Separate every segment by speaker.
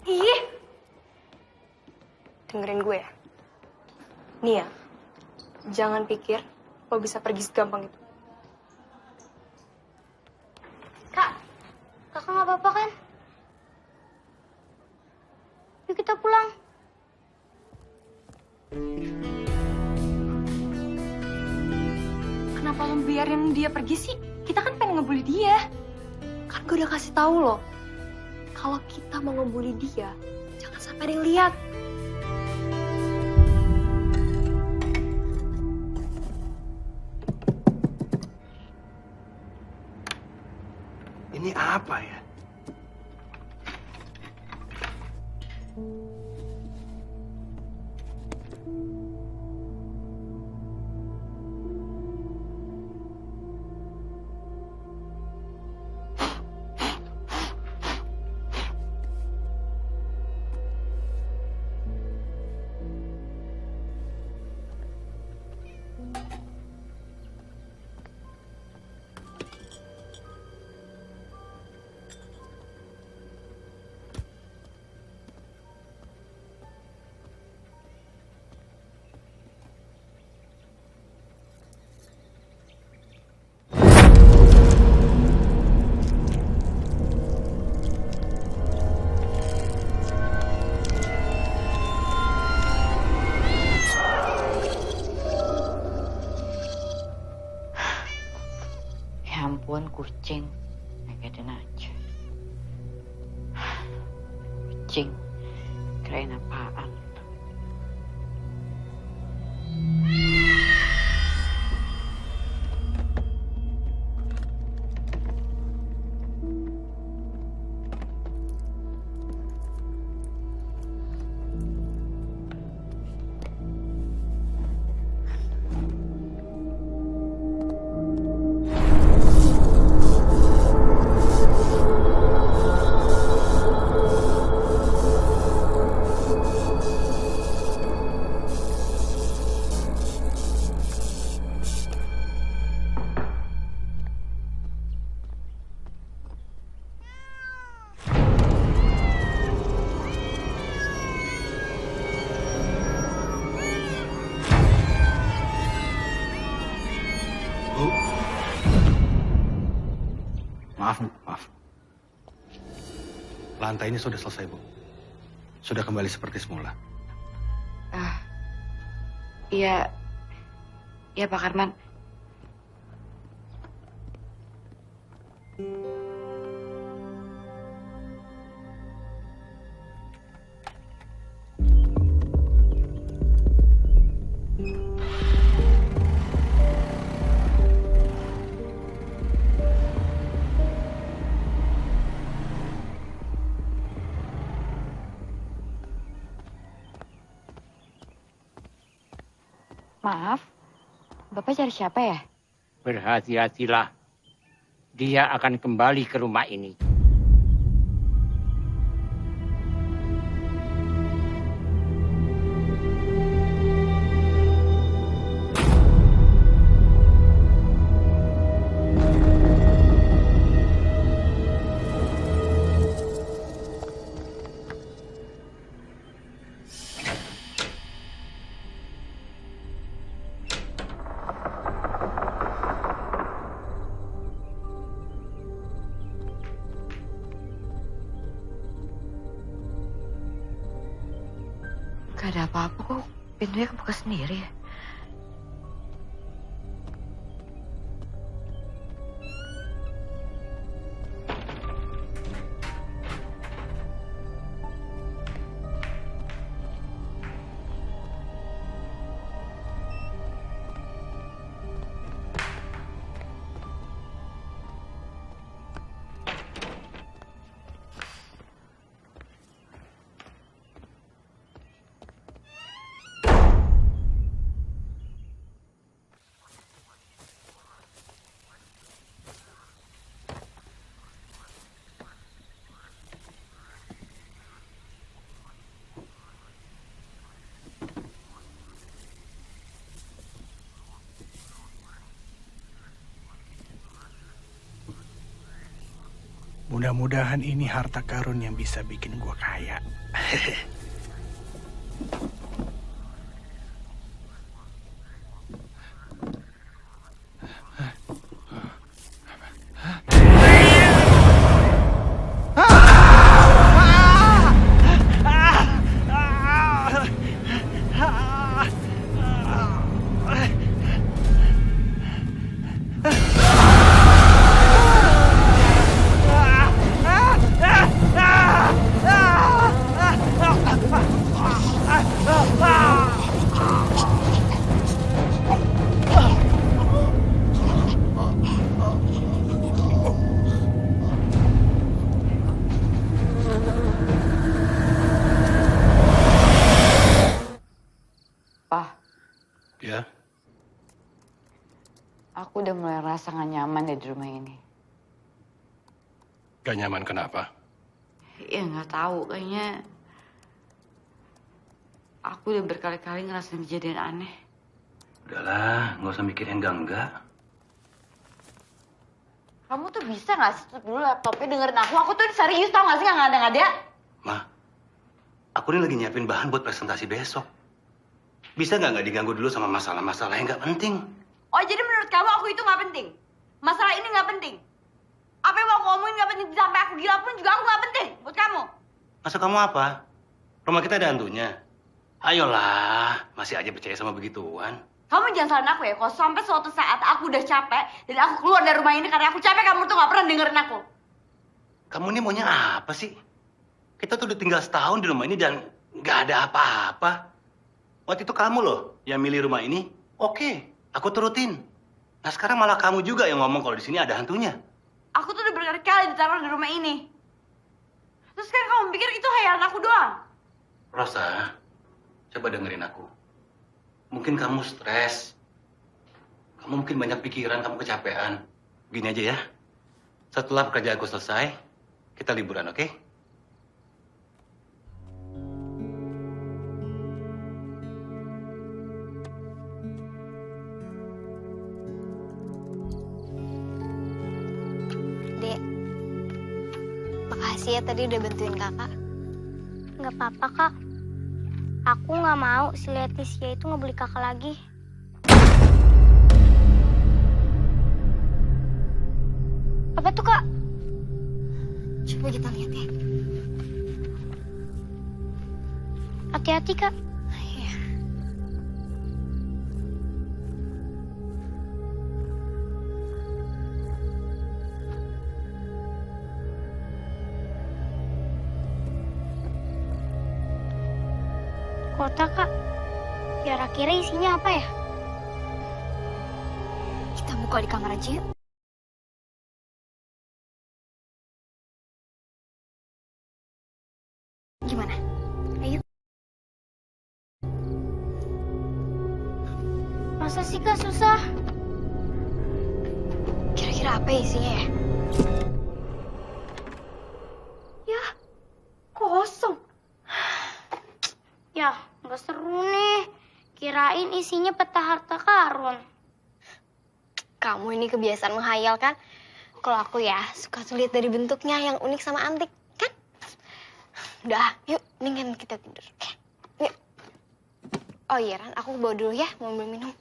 Speaker 1: Ih, dengerin gue ya. Nih ya, jangan pikir lo bisa pergi segampang itu.
Speaker 2: Kak, kakak nggak apa-apa kan? Yuk kita pulang.
Speaker 1: Kenapa lo biarin dia pergi sih? Kita kan pengen ngebully dia. Kan gue udah kasih tahu lo, kalau kita mau ngebully dia, jangan sampai ada yang lihat.
Speaker 3: Ini apa ya?
Speaker 4: Ya ampun, kucing. Ngagetin aja. Kucing. Kirain apaan.
Speaker 3: Bu. Maaf, Bu. Maaf. Lantai ini sudah selesai, Bu. Sudah kembali seperti semula.
Speaker 4: Iya. Iya, Pak Karman. Maaf, Bapak cari siapa ya?
Speaker 5: Berhati-hatilah. Dia akan kembali ke rumah ini.
Speaker 4: Gak ada apa-apa kok. Pintunya kebuka sendiri ya.
Speaker 6: Mudah-mudahan ini harta karun yang bisa bikin gua kaya.
Speaker 4: Pak,
Speaker 3: Ya,
Speaker 4: aku udah mulai rasa gak nyaman deh di rumah ini.
Speaker 3: gak nyaman kenapa?
Speaker 4: Ya nggak tahu, kayaknya aku udah berkali-kali ngerasain kejadian aneh.
Speaker 3: Udahlah, nggak usah mikirin enggak.
Speaker 4: Kamu tuh bisa nggak sih tutup dulu laptopnya dengerin aku? Aku tuh serius tau nggak sih nggak ada.
Speaker 3: Ma, aku ini lagi nyiapin bahan buat presentasi besok. Bisa nggak diganggu dulu sama masalah-masalah yang nggak penting?
Speaker 4: Oh jadi menurut kamu aku itu nggak penting? Masalah ini nggak penting? Apa yang mau aku ngomongin nggak penting sampai aku gila pun juga aku nggak penting buat kamu?
Speaker 3: Maksud kamu apa? Rumah kita ada hantunya. Ayolah, masih aja percaya sama begituan.
Speaker 4: Kamu jangan salahin aku ya, kalau sampai suatu saat aku udah capek dan aku keluar dari rumah ini karena aku capek, kamu tuh nggak pernah dengerin aku.
Speaker 3: Kamu ini maunya apa sih? Kita tuh udah tinggal setahun di rumah ini dan nggak ada apa-apa. Waktu itu kamu loh yang milih rumah ini. Oke, aku turutin. Nah sekarang malah kamu juga yang ngomong kalau di sini ada hantunya.
Speaker 4: Aku tuh udah berkali-kali ditaruh di rumah ini. Terus sekarang kamu pikir itu hayalan aku doang?
Speaker 3: Rosa, coba dengerin aku. Mungkin kamu stres. Kamu mungkin banyak pikiran, kamu kecapean. Gini aja ya. Setelah pekerjaanku selesai, kita liburan, oke?
Speaker 2: Dek, makasih ya tadi udah bantuin kakak. Nggak apa-apa, Kak. Aku nggak mau si Leticia itu ngebeli kakak lagi. Apa tuh, Kak?
Speaker 1: Coba kita lihat ya.
Speaker 2: Hati-hati, Kak.
Speaker 1: Iya.
Speaker 2: Kotak, Kak. Kira-kira isinya apa ya?
Speaker 1: Kita buka di kamar aja yuk. Gimana? Ayo.
Speaker 2: Masa sih, Kak, susah?
Speaker 1: Kira-kira apa isinya ya? Ya, kosong.
Speaker 2: Ya, nggak seru nih. Kirain isinya peta harta karun.
Speaker 1: Kamu ini kebiasaan menghayal kan? Kalau aku ya suka sulit dari bentuknya yang unik sama antik, kan? Udah, yuk, mendingan kita tidur. Yuk. Oh iya, Ran, aku bawa dulu ya, mau ambil minum.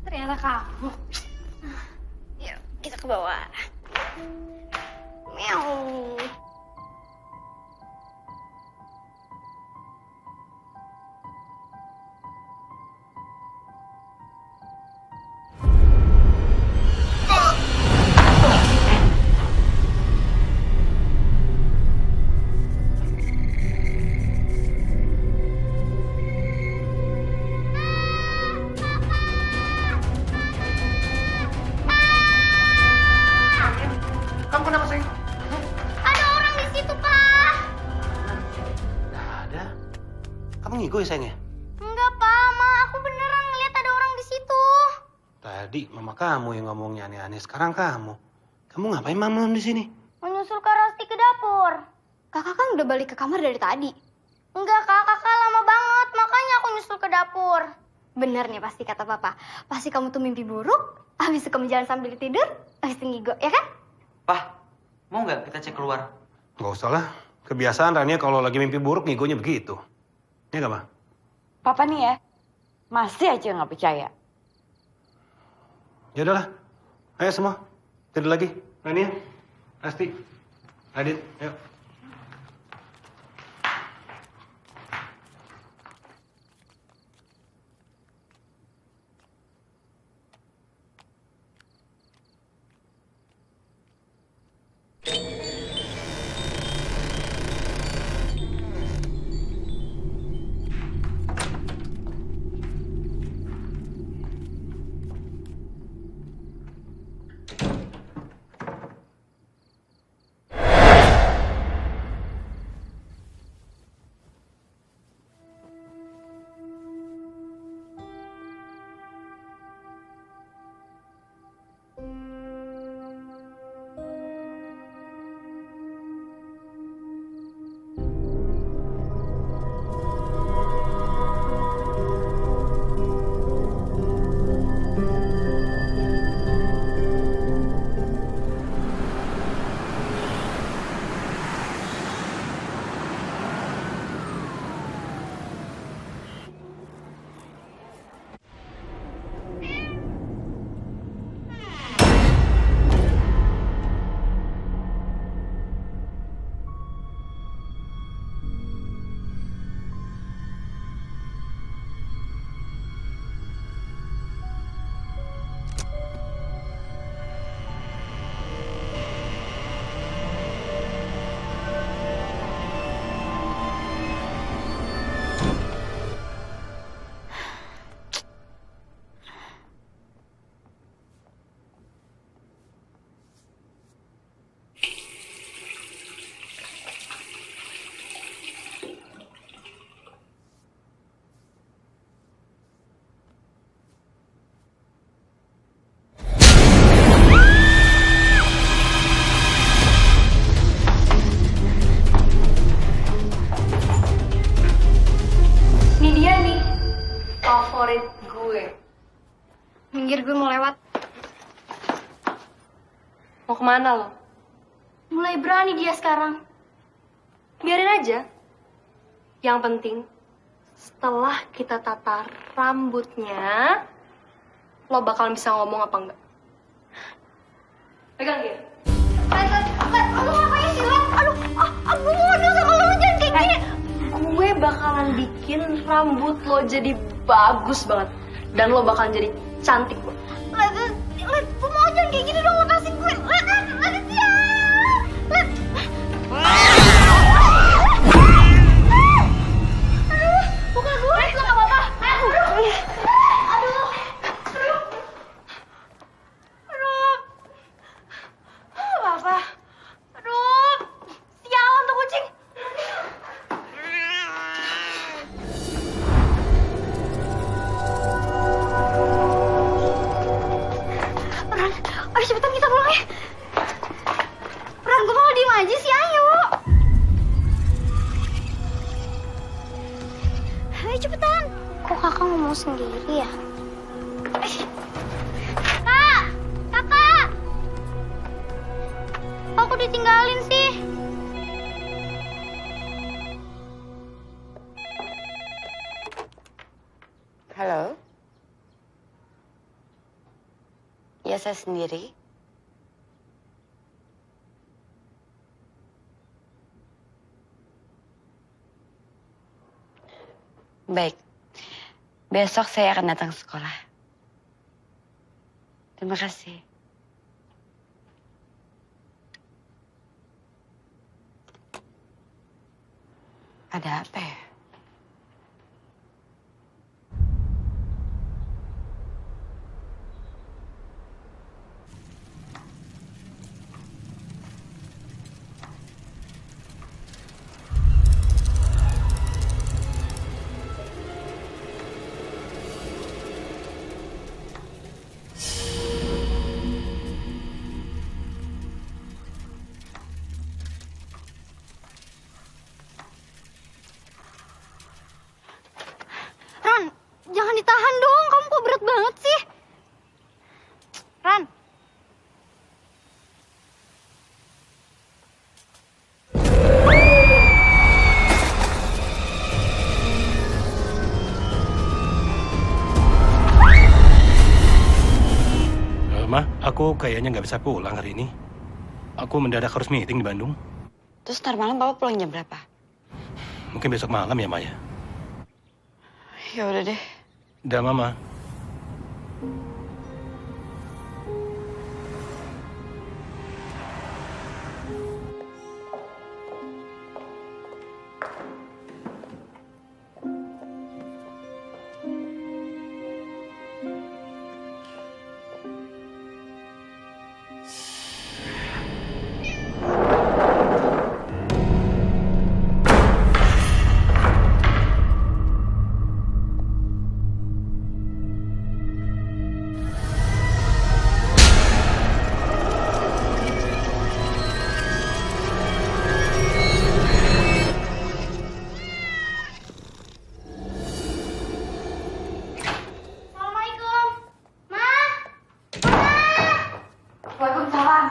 Speaker 1: Ternyata kamu. Yuk, kita ke bawah. Meow.
Speaker 3: Kamu ngigo ya sayangnya?
Speaker 2: Enggak, Pak. Ma, aku beneran ngeliat ada orang di situ.
Speaker 3: Tadi mama kamu yang ngomongnya aneh-aneh, sekarang kamu. Kamu ngapain malam di sini?
Speaker 2: Mau nyusul Kak Rasti ke dapur.
Speaker 1: Kakak kan udah balik ke kamar dari tadi.
Speaker 2: Enggak, Kak. Kakak lama banget. Makanya aku nyusul ke dapur.
Speaker 1: Bener nih pasti kata papa. Pasti kamu tuh mimpi buruk, habis itu kamu jalan sambil tidur, habis itu ngigo, ya kan?
Speaker 7: Pah, mau nggak kita cek keluar?
Speaker 3: Nggak usah lah. Kebiasaan Rania kalau lagi mimpi buruk ngigonya begitu. Ya nggak, Ma?
Speaker 4: Papa nih ya, masih aja nggak percaya.
Speaker 3: Ya udahlah. Ayo semua. Tidur lagi. Rania, Asti, Adit, ayo.
Speaker 1: Ini dia nih, favorit gue. Minggir, gue mau lewat.
Speaker 8: Mau kemana lo?
Speaker 1: Mulai berani dia sekarang.
Speaker 8: Biarin aja. Yang penting, setelah kita tata rambutnya, lo bakal bisa ngomong apa enggak. Pegang dia.
Speaker 1: Lu ngapain sih, Let? Aduh, gue mau ngomong sama lu, jangan kayak gini.
Speaker 8: Gue bakalan bikin rambut lo jadi bagus banget. Dan lo bakalan jadi cantik banget.
Speaker 1: Let, gue mau jangan kayak gini dong, lepasin gue. Let, ya. Let. Aduh, bukan gue. Let, lo gak apa-apa. Aduh. Apa? Aduh, sialan tuh kucing. Ran, ayo cepetan kita pulang ya. Ran, gue mau diem aja sih, ayo. Ayo cepetan.
Speaker 2: Kok kakak ngomong sendiri ya?
Speaker 1: Kak, kakak.
Speaker 2: Kok aku ditinggalin sih?
Speaker 4: Halo? Ya, saya sendiri. Baik. Besok saya akan datang ke sekolah. Terima kasih. Ada apa ya?
Speaker 3: aku kayaknya nggak bisa pulang hari ini. Aku mendadak harus meeting di Bandung.
Speaker 4: Terus ntar malam Papa pulang jam berapa?
Speaker 3: Mungkin besok malam ya, Maya.
Speaker 4: Ya udah deh.
Speaker 3: Udah, Mama.
Speaker 2: Assalamualaikum. Ma.
Speaker 4: Waalaikumsalam.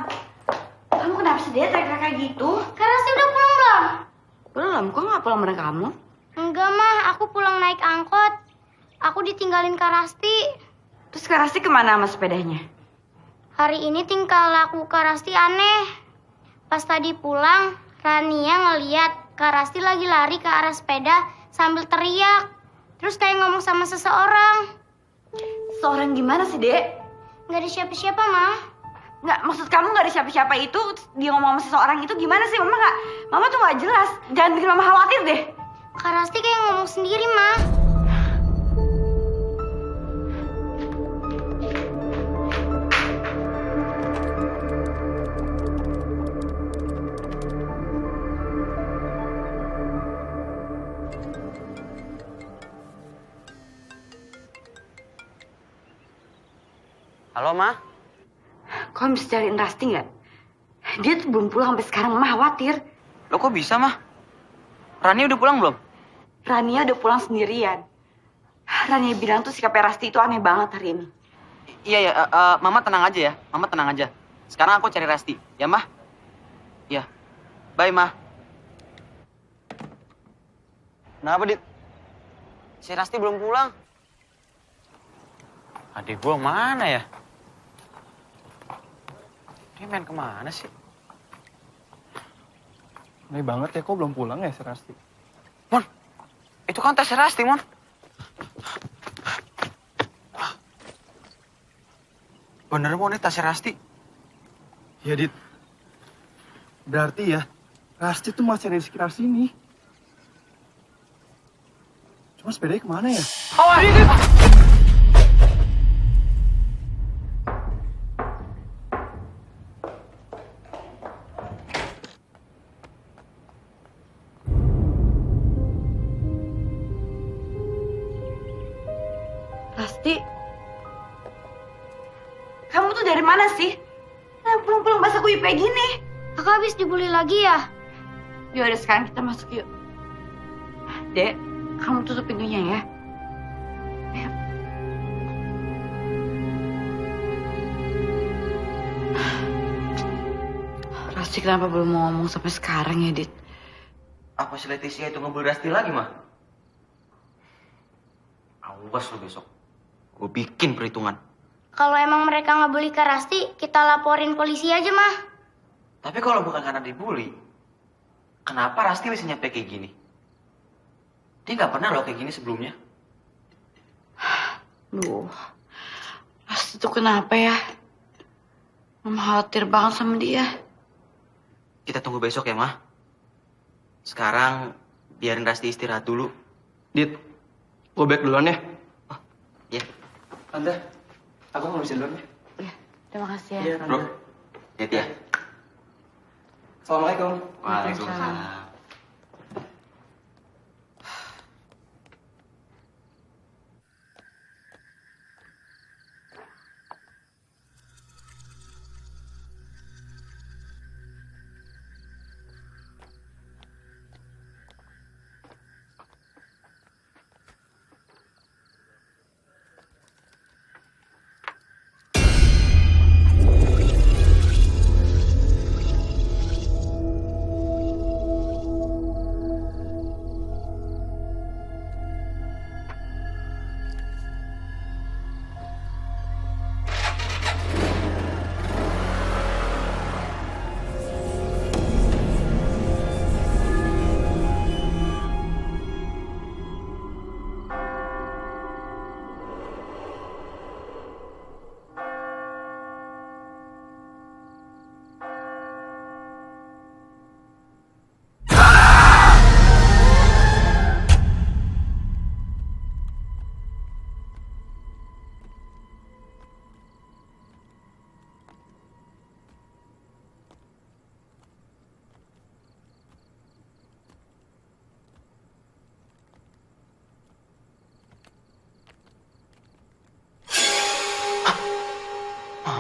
Speaker 4: Kamu kenapa sih dia teriak kayak gitu?
Speaker 2: Kak Rasti udah pulang belum?
Speaker 4: Belum, kok nggak pulang bareng kamu?
Speaker 2: Enggak, Mah. Aku pulang naik angkot. Aku ditinggalin Kak Rasti.
Speaker 4: Terus Kak Rasti kemana sama sepedanya?
Speaker 2: Hari ini tingkah laku Kak Rasti aneh. Pas tadi pulang, Rania ngeliat Kak Rasti lagi lari ke arah sepeda sambil teriak. Terus kayak ngomong sama seseorang.
Speaker 4: Seorang gimana sih, Dek?
Speaker 2: Nggak ada siapa-siapa, Mah.
Speaker 4: Nggak, maksud kamu nggak ada siapa-siapa itu, terus dia ngomong sama seseorang itu gimana sih? Mama tuh nggak jelas. Jangan bikin Mama khawatir deh.
Speaker 2: Kak Rasti kayak ngomong sendiri, Mah.
Speaker 7: Halo, Ma?
Speaker 4: Kamu bisa cariin Rasti nggak? Dia tuh belum pulang sampai sekarang, Mama khawatir.
Speaker 7: Lo kok bisa, Ma? Rani udah pulang belum?
Speaker 4: Rania udah pulang sendirian. Rania bilang tuh sikapnya Rasti itu aneh banget hari ini.
Speaker 7: Iya, Mama tenang aja ya. Mama tenang aja. Sekarang aku cari Rasti. Ya, Ma? Ya. Bye, Ma. Kenapa, Dit? Si Rasti belum pulang. Adik gua mana ya? Dia main kemana sih?
Speaker 6: Aneh banget ya, kok belum pulang ya si Rasti?
Speaker 7: Mon, itu kan tas Rasti, Mon. Bener, Mon, ini tas Rasti.
Speaker 6: Ya, Dit. Berarti ya, Rasti tuh masih ada di sekitar sini. Cuma sepedanya kemana ya?
Speaker 4: Rasti, kamu tuh dari mana sih? Nah, pulang-pulang basah kuyup kayak gini.
Speaker 2: Aku habis dibully lagi ya?
Speaker 4: Yaudah, sekarang kita masuk yuk. Dek, kamu tutup pintunya ya. Ayo. Rasti kenapa belum mau ngomong sampai sekarang ya, Dit?
Speaker 7: Apa si Leticia itu ngebully Rasti lagi, Ma? Awas lo besok. Gue bikin perhitungan.
Speaker 2: Kalau emang mereka ngebully Kak Rasti, kita laporin polisi aja, Mah.
Speaker 7: Tapi kalau bukan karena dibully, kenapa Rasti bisa nyampe kayak gini? Dia nggak pernah loh kayak gini sebelumnya.
Speaker 4: Duh, Rasti tuh kenapa ya? Mama khawatir banget sama dia.
Speaker 7: Kita tunggu besok ya, Ma. Sekarang biarin Rasti istirahat dulu.
Speaker 6: Dit, gue back duluan ya.
Speaker 7: Oh, iya.
Speaker 6: Tante, aku mau bisa duluan ya.
Speaker 4: Ya, terima kasih ya.
Speaker 6: Iya,
Speaker 7: Bro,
Speaker 6: Tante.
Speaker 7: hati ya.
Speaker 6: Assalamualaikum.
Speaker 7: Waalaikumsalam.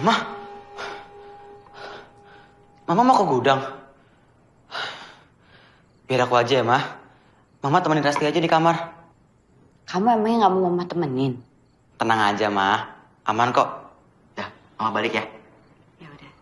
Speaker 7: Mama? Mama mau ke gudang? Biar aku aja ya, Ma. Mama temenin Rasti aja di kamar.
Speaker 9: Kamu emangnya nggak mau mama temenin?
Speaker 7: Tenang aja, Ma. Aman kok. Ya, Mama balik ya.
Speaker 9: Ya udah.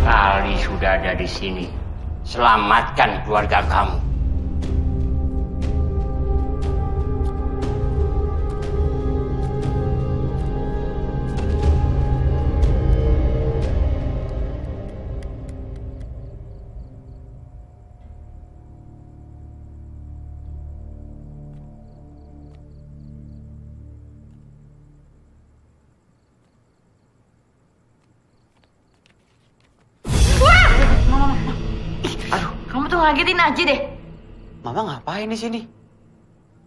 Speaker 5: Kali sudah ada di sini. Selamatkan keluarga kamu.
Speaker 4: Kamu tuh ngagetin aja deh.
Speaker 7: Mama ngapain di sini?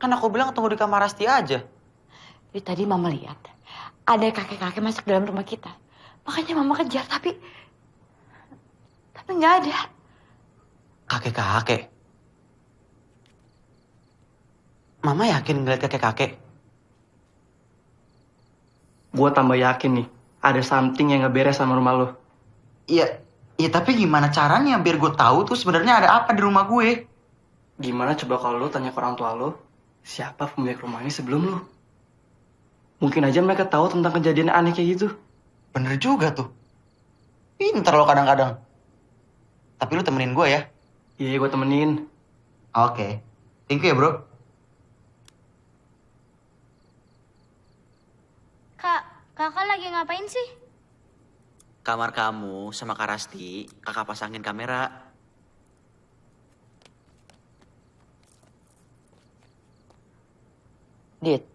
Speaker 7: Kan aku bilang tunggu di kamar Rasti aja.
Speaker 9: Jadi tadi mama lihat ada kakek-kakek masuk dalam rumah kita. Makanya mama kejar tapi nggak ada.
Speaker 7: Kakek-kakek? Mama yakin ngeliat kakek-kakek?
Speaker 6: Gue tambah yakin nih, ada something yang nggak beres sama rumah lo.
Speaker 7: Iya, tapi gimana caranya biar gue tahu tuh sebenarnya ada apa di rumah gue?
Speaker 6: Gimana coba kalau lo tanya ke orang tua lo, siapa pemilik rumah ini sebelum lo? Mungkin aja mereka tahu tentang kejadian aneh kayak gitu.
Speaker 7: Bener juga tuh. Pinter lo kadang-kadang. Tapi lo temenin gue ya?
Speaker 6: Iya, gue temenin.
Speaker 7: Oke. Thank you ya, bro.
Speaker 2: Kak, kakak lagi ngapain sih?
Speaker 7: Kamar kamu sama Kak Rasti, kakak pasangin kamera.
Speaker 9: Dit,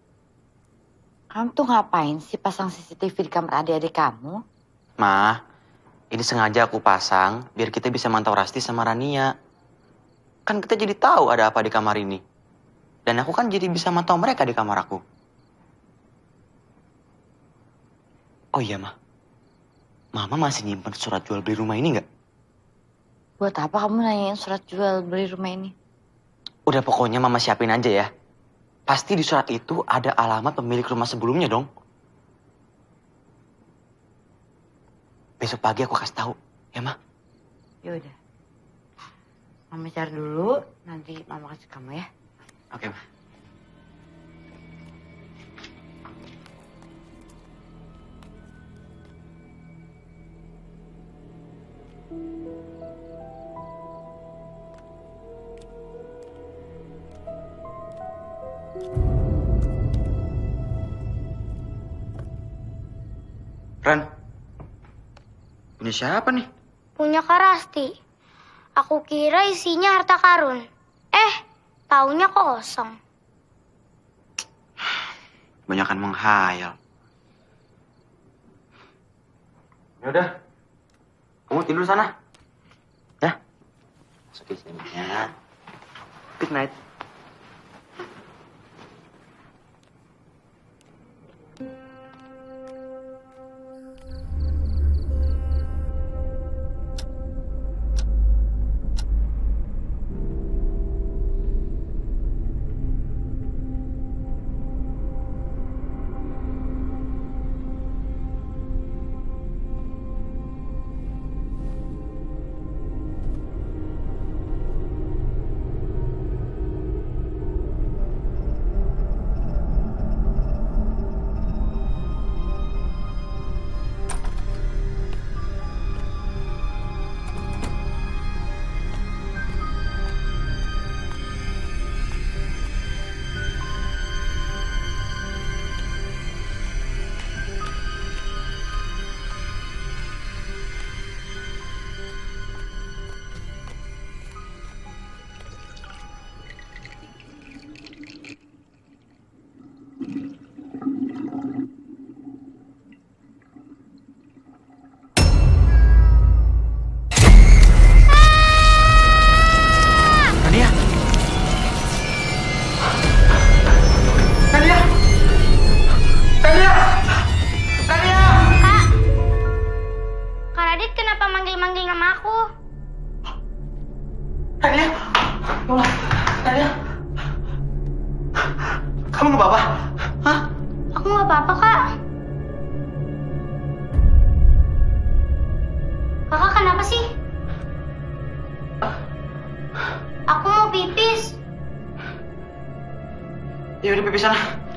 Speaker 9: kamu tuh ngapain sih pasang CCTV di kamar adik-adik kamu?
Speaker 7: Ma, ini sengaja aku pasang biar kita bisa mantau Rasti sama Rania. Kan kita jadi tahu ada apa di kamar ini. Dan aku kan jadi bisa mantau mereka di kamar aku. Oh iya, Ma. Mama masih nyimpen surat jual beli rumah ini nggak?
Speaker 9: Buat apa kamu nanyain surat jual beli rumah ini?
Speaker 7: Udah pokoknya Mama siapin aja ya. Pasti di surat itu ada alamat pemilik rumah sebelumnya dong. Besok pagi aku kasih tahu, ya Ma?
Speaker 9: Ya udah. Mama cari dulu, nanti Mama kasih kamu ya.
Speaker 7: Oke, Ma. Ran, punya siapa nih?
Speaker 2: Punya Kak Rasti. Aku kira isinya harta karun. Taunya kosong.
Speaker 7: Banyakan menghayal. Ya udah, kamu tidur sana. Ya, masuk di sini ya. Good night.
Speaker 3: Kamu nggak apa-apa? Hah?
Speaker 2: Aku nggak apa-apa, Kak. Kakak kenapa sih? Aku mau pipis.
Speaker 7: Ya udah pipis sana.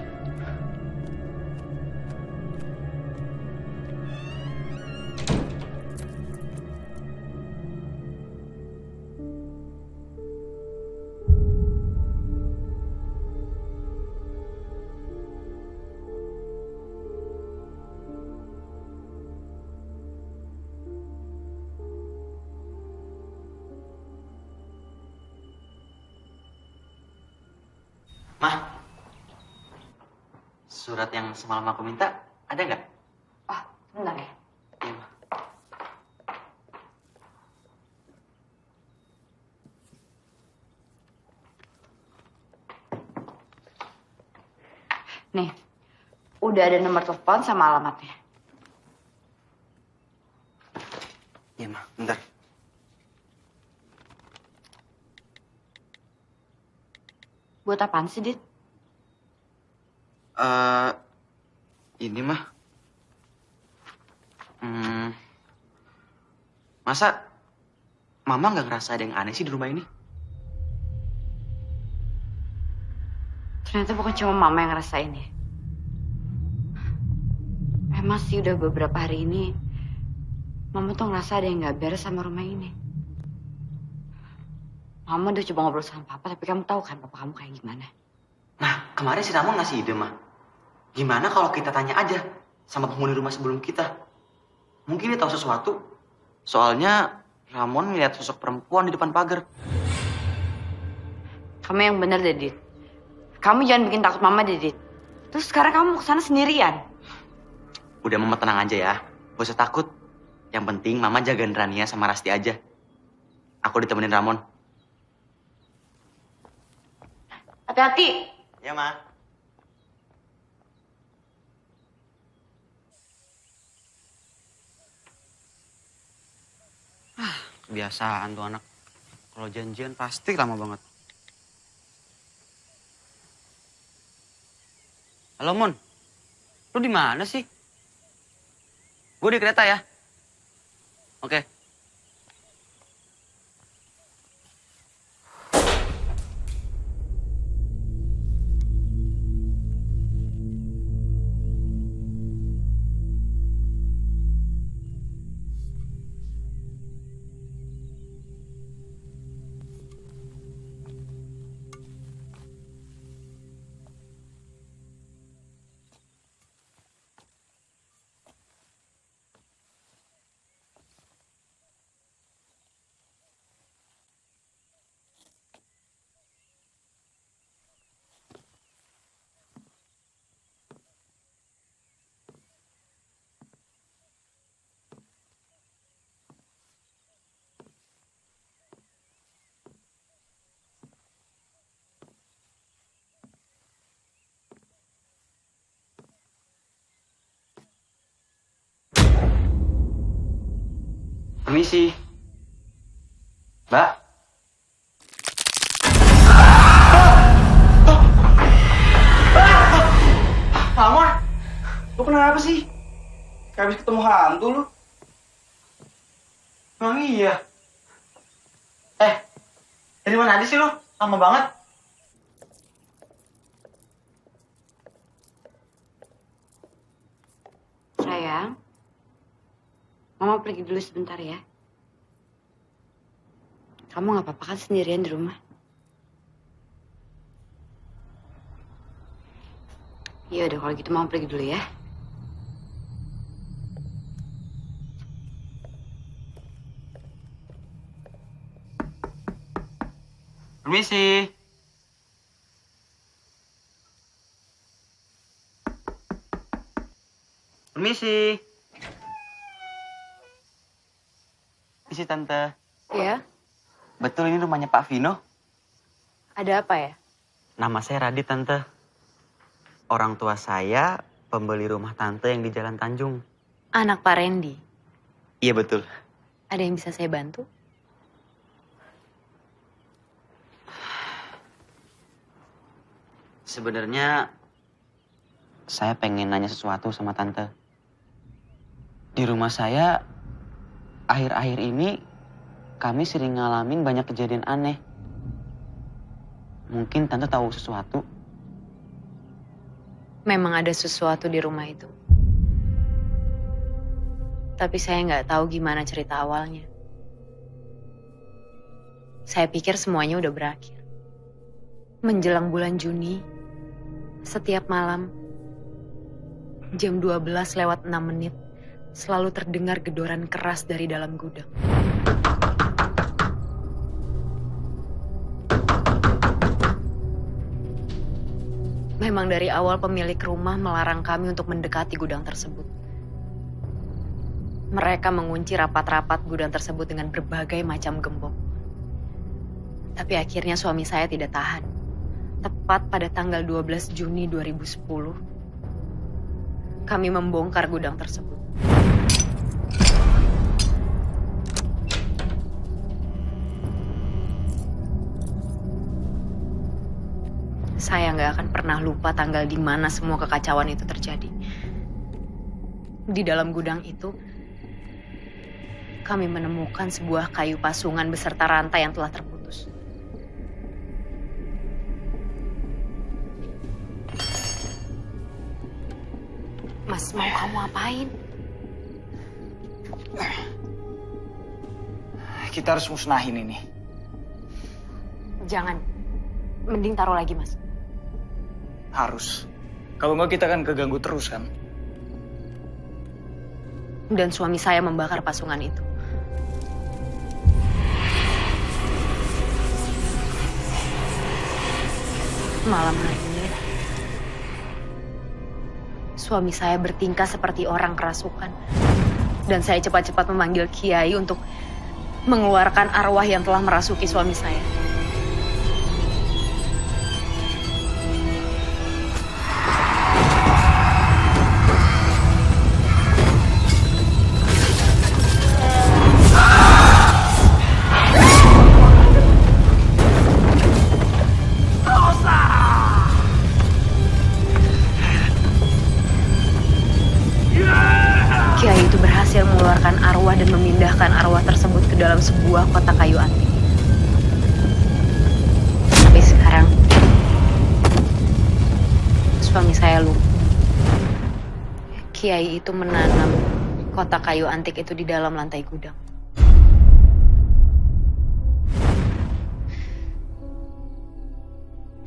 Speaker 7: Mah, surat yang semalam aku minta ada nggak?
Speaker 9: Oh, sebentar ya.
Speaker 7: Iya, Mah.
Speaker 9: Nih, udah ada nomor telepon sama alamatnya.
Speaker 7: Iya, Mah. Bentar.
Speaker 9: Buat apaan sih, Dit?
Speaker 7: Ini mah. Masa Mama nggak ngerasa ada yang aneh sih di rumah ini?
Speaker 9: Ternyata bukan cuma Mama yang ngerasain ya. Emang sih udah beberapa hari ini Mama tuh ngerasa ada yang nggak beres sama rumah ini. Mama udah coba ngobrol sama Papa, tapi kamu tahu kan Papa kamu kayak gimana.
Speaker 7: Nah, kemarin si Ramon ngasih ide, Mah. Gimana kalau kita tanya aja sama penghuni rumah sebelum kita? Mungkin dia tahu sesuatu. Soalnya Ramon ngeliat sosok perempuan di depan pagar.
Speaker 9: Kamu yang bener deh, Dit. Kamu jangan bikin takut Mama deh, Dit. Terus sekarang kamu kesana sendirian.
Speaker 7: Udah, Mama tenang aja ya. Gak usah takut. Yang penting Mama jagain Rania sama Rasti aja. Aku ditemenin Ramon.
Speaker 9: Hati-hati.
Speaker 7: Ya, Ma. Kebiasaan tuh anak. Kalau janjian pasti lama banget. Halo, Mon. Lu di mana sih? Gue di kereta ya. Oke. Permisi. Mbak.
Speaker 6: Ramon, lu kenapa sih? Kayak habis ketemu hantu lu. Emang iya?
Speaker 7: Dari mana aja sih lu? Lama banget.
Speaker 9: Sayang, Mama pergi dulu sebentar ya. Kamu nggak apa-apa kan sendirian di rumah? Iya udah kalau gitu Mama pergi dulu ya.
Speaker 7: Permisi. Permisi. Permisi, Tante.
Speaker 9: Ya,
Speaker 7: Betul ini rumahnya Pak Vino?
Speaker 9: ada apa ya?
Speaker 7: Nama saya Radit, Tante. Orang tua saya pembeli rumah Tante yang di Jalan Tanjung.
Speaker 9: Anak Pak Randy.
Speaker 7: Iya, betul.
Speaker 9: Ada yang bisa saya bantu?
Speaker 7: Sebenarnya saya pengen nanya sesuatu sama Tante. Di rumah saya, akhir-akhir ini kami sering ngalamin banyak kejadian aneh. Mungkin Tante tahu sesuatu.
Speaker 10: Memang ada sesuatu di rumah itu. Tapi saya nggak tahu gimana cerita awalnya. Saya pikir semuanya udah berakhir. Menjelang bulan Juni, setiap malam, jam 12:06, selalu terdengar gedoran keras dari dalam gudang. Memang dari awal pemilik rumah melarang kami untuk mendekati gudang tersebut. Mereka mengunci rapat-rapat gudang tersebut dengan berbagai macam gembok. Tapi akhirnya suami saya tidak tahan. Tepat pada tanggal 12 Juni 2010, kami membongkar gudang tersebut. Saya nggak akan pernah lupa tanggal di mana semua kekacauan itu terjadi. Di dalam gudang itu, kami menemukan sebuah kayu pasungan beserta rantai yang telah terputus. Mas, mau kamu apain?
Speaker 6: Kita harus musnahin ini.
Speaker 10: Jangan. Mending taruh lagi, Mas.
Speaker 6: Harus. Kalau nggak kita akan keganggu terus kan?
Speaker 10: Dan suami saya membakar pasungan itu. Malam harinya, suami saya bertingkah seperti orang kerasukan. Dan saya cepat-cepat memanggil Kiai untuk mengeluarkan arwah yang telah merasuki suami saya. Kiai itu berhasil mengeluarkan arwah dan memindahkan arwah tersebut ke dalam sebuah kotak kayu antik. Tapi sekarang, suami saya lupa. Kiai itu menanam kotak kayu antik itu di dalam lantai gudang.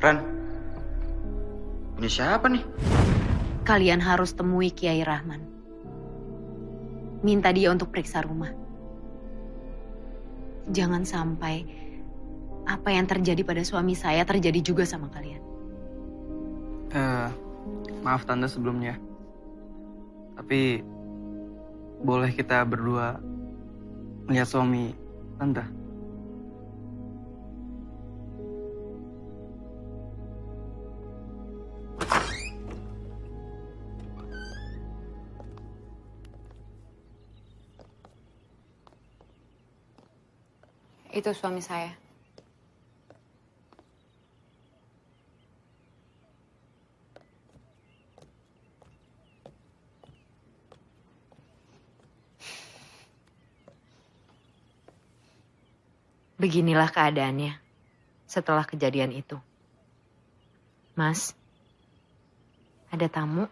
Speaker 7: Ran, ini siapa nih?
Speaker 10: Kalian harus temui Kiai Rahman. Minta dia untuk periksa rumah. Jangan sampai apa yang terjadi pada suami saya terjadi juga sama kalian.
Speaker 6: Maaf Tante sebelumnya. Tapi boleh kita berdua melihat suami Tante?
Speaker 10: Itu suami saya. Beginilah keadaannya setelah kejadian itu. Mas, ada tamu.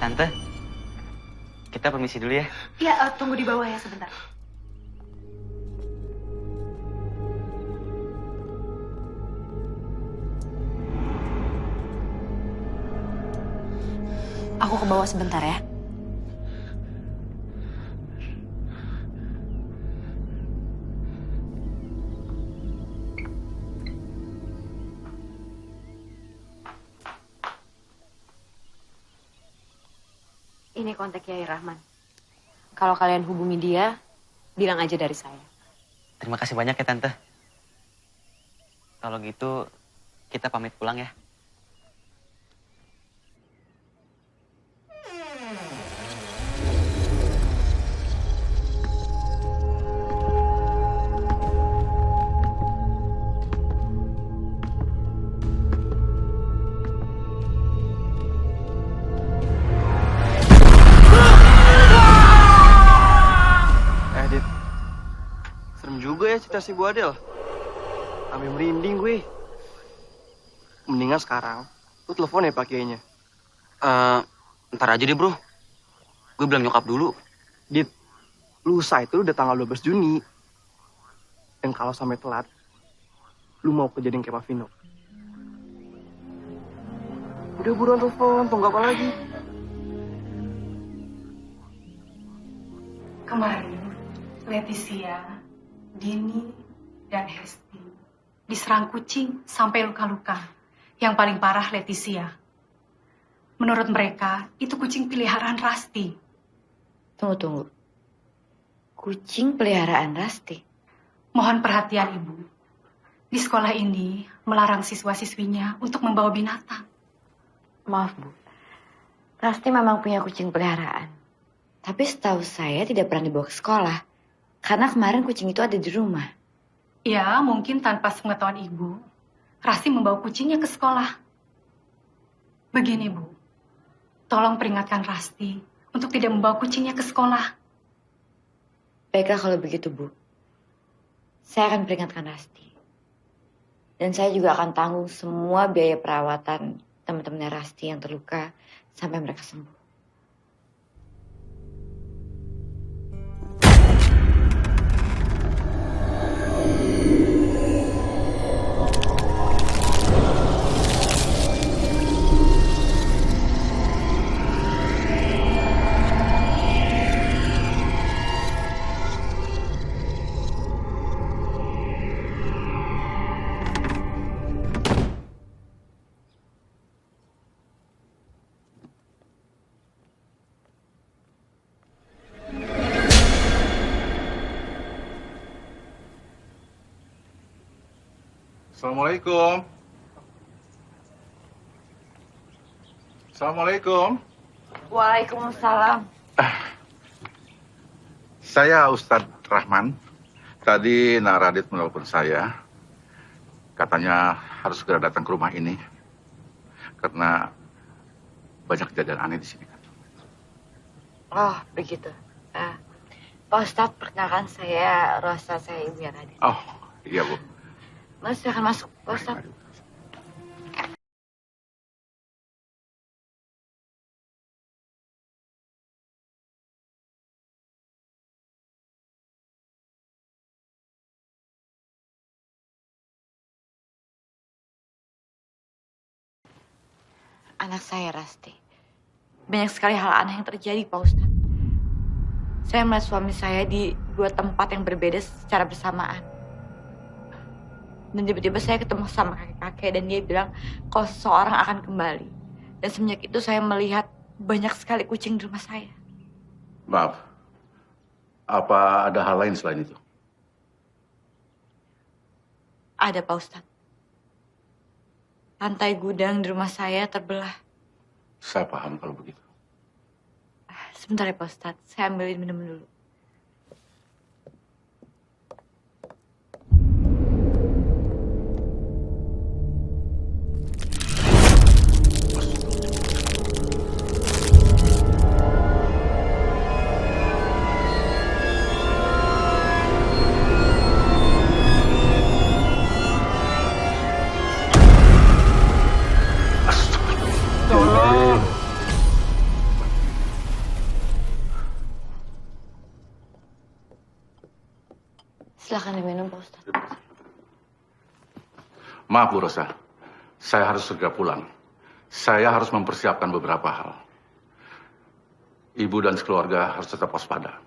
Speaker 7: Tante, kita permisi dulu ya.
Speaker 10: Ya, tunggu di bawah ya sebentar. Aku ke bawah sebentar ya. Ini kontak Kiai Rahman. Kalau kalian hubungi dia, bilang aja dari saya.
Speaker 7: Terima kasih banyak ya Tante. Kalau gitu, kita pamit pulang ya.
Speaker 6: cerita si Bu Adel. Sampai merinding gue. Mendingan sekarang lu telepon ya Pak Kiainya.
Speaker 7: Ntar aja deh bro. Gue bilang nyokap dulu.
Speaker 6: Dit, lusa itu udah tanggal 12 Juni. Dan kalau sampai telat, lu mau kejadian kayak Pak Vino. Udah buruan telepon, tunggu apa lagi?
Speaker 11: Kemarin, Leticia, Dini, dan Hesti diserang kucing sampai luka-luka. Yang paling parah Leticia. Menurut mereka, itu kucing peliharaan Rasti.
Speaker 9: Tunggu. Kucing peliharaan Rasti?
Speaker 11: Mohon perhatian Ibu. Di sekolah ini melarang siswa-siswinya untuk membawa binatang.
Speaker 9: Maaf Bu, Rasti memang punya kucing peliharaan. Tapi setahu saya tidak pernah dibawa ke sekolah. Karena kemarin kucing itu ada di rumah.
Speaker 11: Ya, mungkin tanpa sepengetahuan Ibu, Rasti membawa kucingnya ke sekolah. Begini Bu, tolong peringatkan Rasti untuk tidak membawa kucingnya ke sekolah.
Speaker 9: Baiklah kalau begitu Bu. Saya akan peringatkan Rasti. Dan saya juga akan tanggung semua biaya perawatan teman-temannya Rasti yang terluka sampai mereka sembuh.
Speaker 12: Assalamualaikum. Assalamualaikum.
Speaker 9: Waalaikumsalam.
Speaker 12: Saya Ustadz Rahman. Tadi Nak Radit menelpon saya. Katanya harus segera datang ke rumah ini. Karena banyak kejadian aneh di sini.
Speaker 9: Oh, begitu. Pak Ustadz, perkenalkan saya Rosa, saya ibunya Radit.
Speaker 12: Oh, iya Bu.
Speaker 9: Mas, silahkan masuk, Pak Ustadz. Anak saya, Rasti. Banyak sekali hal aneh yang terjadi, Pak Ustadz. Saya melihat suami saya di dua tempat yang berbeda secara bersamaan. Dan tiba-tiba saya ketemu sama kakek-kakek dan dia bilang kalau seseorang akan kembali. Dan semenjak itu saya melihat banyak sekali kucing di rumah saya.
Speaker 12: Maaf. Apa ada hal lain selain itu?
Speaker 9: Ada, Pak Ustadz. Lantai gudang di rumah saya terbelah.
Speaker 12: Saya paham kalau begitu.
Speaker 9: Sebentar ya, Pak Ustadz. Saya ambilin minum dulu. Silahkan diminum, Pak Ustadz.
Speaker 12: Maaf Bu Rosa, saya harus segera pulang. Saya harus mempersiapkan beberapa hal. Ibu dan sekeluarga harus tetap waspada.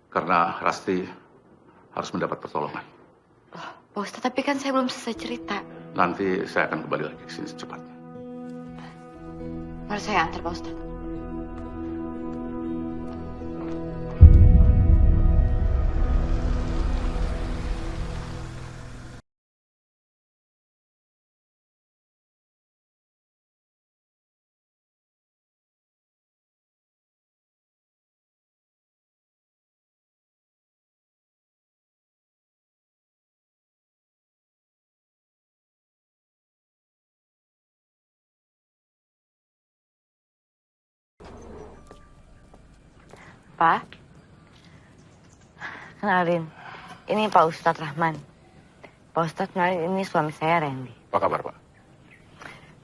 Speaker 12: Karena Rasti harus mendapat pertolongan.
Speaker 9: Oh, Pak Ustadz, tapi kan saya belum selesai cerita.
Speaker 12: Nanti saya akan kembali lagi ke sini secepatnya.
Speaker 9: Mari saya antar, Pak Ustadz. Pak, kenalin, Ini Pak Ustadz Rahman. Pak Ustadz, kenalin ini suami saya, Randy.
Speaker 12: Apa kabar, Pak?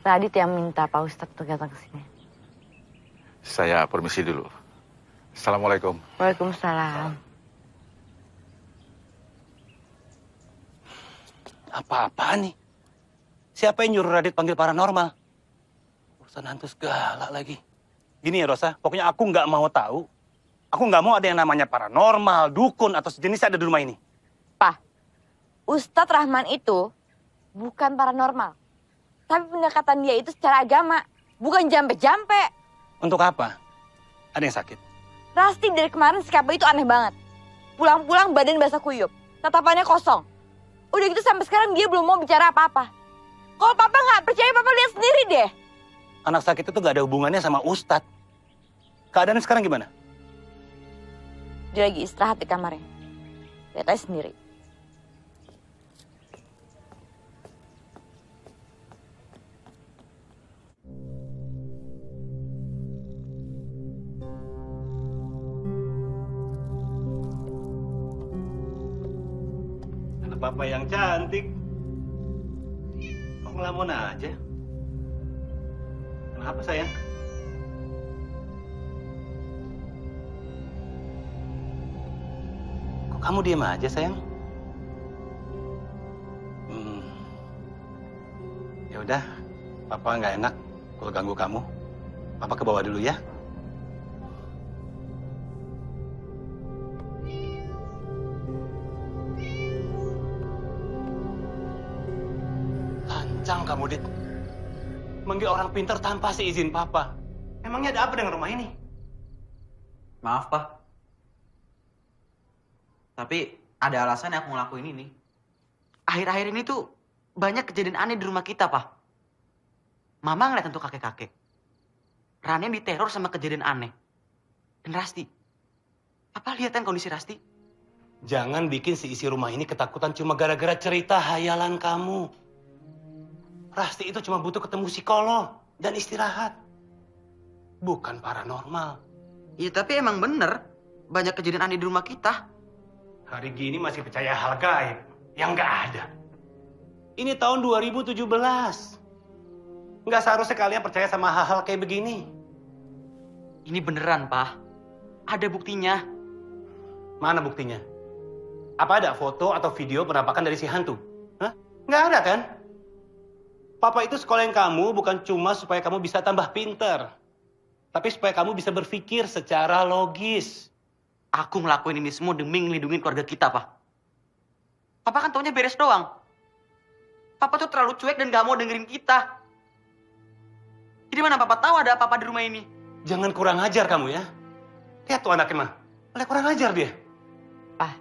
Speaker 9: Radit yang minta Pak Ustadz untuk datang ke sini.
Speaker 12: Saya permisi dulu. Assalamualaikum.
Speaker 9: Waalaikumsalam.
Speaker 3: Apa-apaan nih? Siapa yang nyuruh Radit panggil paranormal? Urusan hantu segala lagi. Gini ya Rosa, pokoknya aku nggak mau tahu. Aku nggak mau ada yang namanya paranormal, dukun, atau sejenis ada di rumah ini.
Speaker 9: Pak, Ustadz Rahman itu bukan paranormal. Tapi pendekatan dia itu secara agama, bukan jampe-jampe.
Speaker 3: Untuk apa? Ada yang sakit?
Speaker 9: Rasti dari kemarin sikapnya itu aneh banget. Pulang-pulang badan basah kuyup, tatapannya kosong. Udah gitu sampai sekarang dia belum mau bicara apa-apa. Kalau Papa nggak percaya, Papa lihat sendiri deh.
Speaker 3: Anak sakit itu nggak ada hubungannya sama Ustadz. Keadaannya sekarang gimana?
Speaker 9: Dia lagi istirahat di kamarnya. Lihat aja sendiri.
Speaker 3: Anak papa yang cantik. Kok ngelamun aja? Kenapa sayang? Kok kamu diem aja sayang? Ya udah, papa nggak enak kalau ganggu kamu. Papa ke bawah dulu ya. Lancang kamu, Dit. Manggil orang pintar tanpa seizin papa. Emangnya ada apa dengan rumah ini?
Speaker 7: Maaf, Pak. Tapi ada alasan yang aku ngelakuin ini. Akhir-akhir ini tuh banyak kejadian aneh di rumah kita, Pak. Mama ngeliat untuk kakek-kakek. Rania diteror sama kejadian aneh. Dan Rasti. Apa lihat kan kondisi Rasti?
Speaker 3: Jangan bikin si isi rumah ini ketakutan cuma gara-gara cerita hayalan kamu. Rasti itu cuma butuh ketemu psikolog dan istirahat. Bukan paranormal.
Speaker 7: Iya, tapi emang bener. Banyak kejadian aneh di rumah kita.
Speaker 3: Hari gini masih percaya hal gaib yang nggak ada. Ini tahun 2017. Nggak seharusnya kalian percaya sama hal-hal kayak begini.
Speaker 7: Ini beneran, Pak. Ada buktinya.
Speaker 3: Mana buktinya? Apa ada foto atau video penampakan dari si hantu? Hah? Nggak ada kan? Papa itu sekolahin kamu bukan cuma supaya kamu bisa tambah pinter. Tapi supaya kamu bisa berpikir secara logis.
Speaker 7: Aku ngelakuin ini semua demi ngelindungin keluarga kita, Pak. Papa kan taunya beres doang. Papa tuh terlalu cuek dan gak mau dengerin kita. Jadi mana Papa tahu ada apa-apa di rumah ini?
Speaker 3: Jangan kurang ajar kamu ya. Lihat tuh anaknya mah. Malah kurang ajar dia.
Speaker 9: Pak,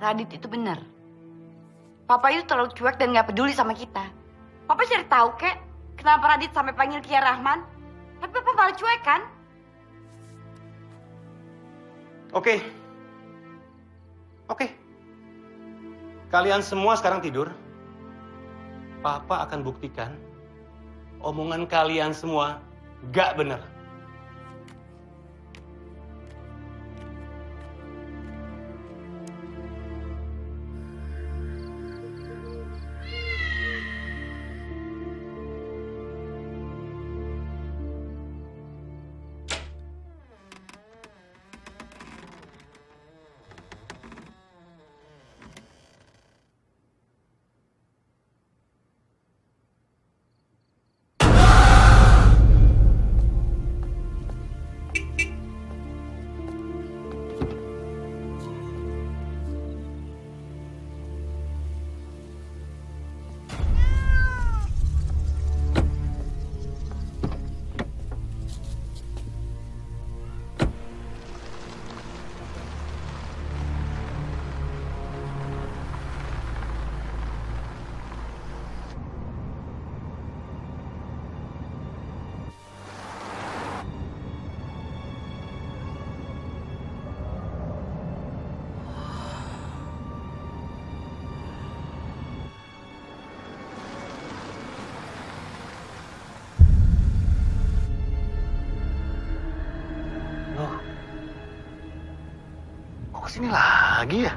Speaker 9: Radit itu benar. Papa itu terlalu cuek dan gak peduli sama kita.
Speaker 4: Papa cari tahu, Kek. Kenapa Radit sampai panggil Kia Rahman? Tapi Papa malah cuek, kan?
Speaker 3: Oke. Kalian semua sekarang tidur. Papa akan buktikan omongan kalian semua gak benar. Kok kesini lagi ya?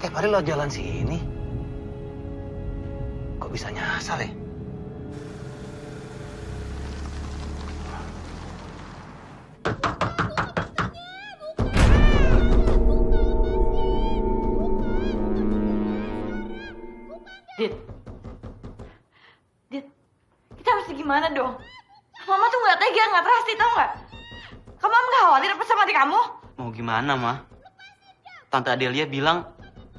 Speaker 3: setiap hari lewat jalan sini. Kok bisa nyasar ya?
Speaker 4: Dit, kita mesti gimana dong? Mama tuh nggak tega, nggak trusty, tau nggak? Kamu nggak khawatir apa sama adik kamu?
Speaker 7: Mau gimana, Ma? Tante Adelia bilang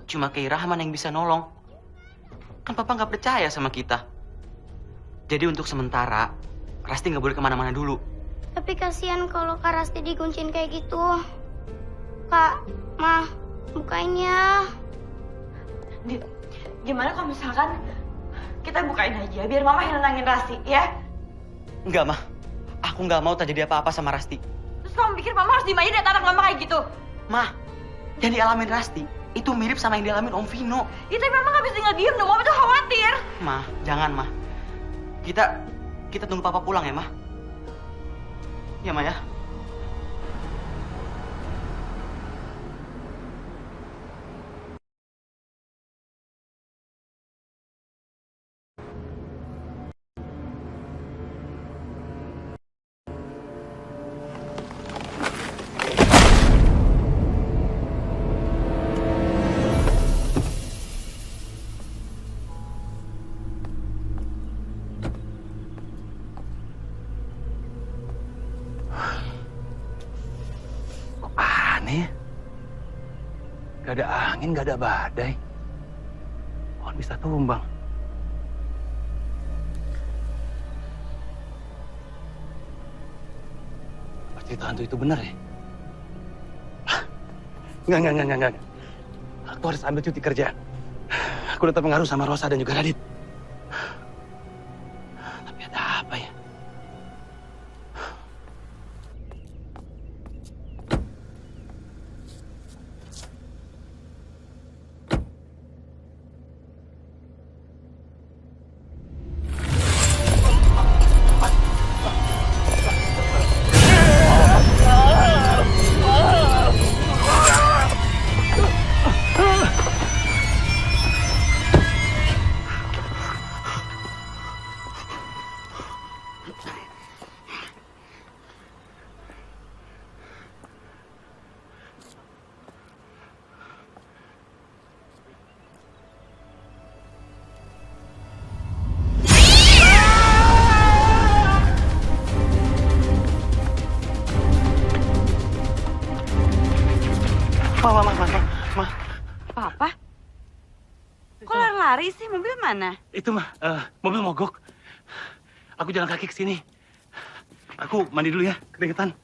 Speaker 7: cuma Kei Rahman yang bisa nolong. Kan Papa nggak percaya sama kita. Jadi untuk sementara, Rasti nggak boleh kemana-mana dulu.
Speaker 2: Tapi kasihan kalau Kak Rasti dikuncin kayak gitu. Kak, Ma, bukainnya.
Speaker 4: Dit, gimana kalau misalkan kita bukain aja biar Mama yang nenangin Rasti, ya?
Speaker 7: Enggak, Ma. Aku nggak mau terjadi apa-apa sama Rasti.
Speaker 4: Terus kamu pikir Mama harus diem aja dan anak Mama kayak gitu?
Speaker 7: Ma, yang dialamin Rasti itu mirip sama yang dialamin Om Vino.
Speaker 4: Ya tapi Mama nggak bisa tinggal diem dong, Mama tuh khawatir.
Speaker 7: Ma, jangan, Ma. Kita tunggu Papa pulang ya, Ma. Ya, Ma ya.
Speaker 3: Aneh. Gak ada angin, gak ada badai. Pohon bisa tumbang. Apa cerita hantu itu benar ya? Enggak. Aku harus ambil cuti kerja. Aku udah terpengaruh sama Rosa dan juga Radit. Tapi ada apa ya? Ma.
Speaker 4: Papa? Kok lari-lari sih? Mobil mana?
Speaker 3: Itu mah, mobil mogok. Aku jalan kaki ke sini. Aku mandi dulu ya, keringetan.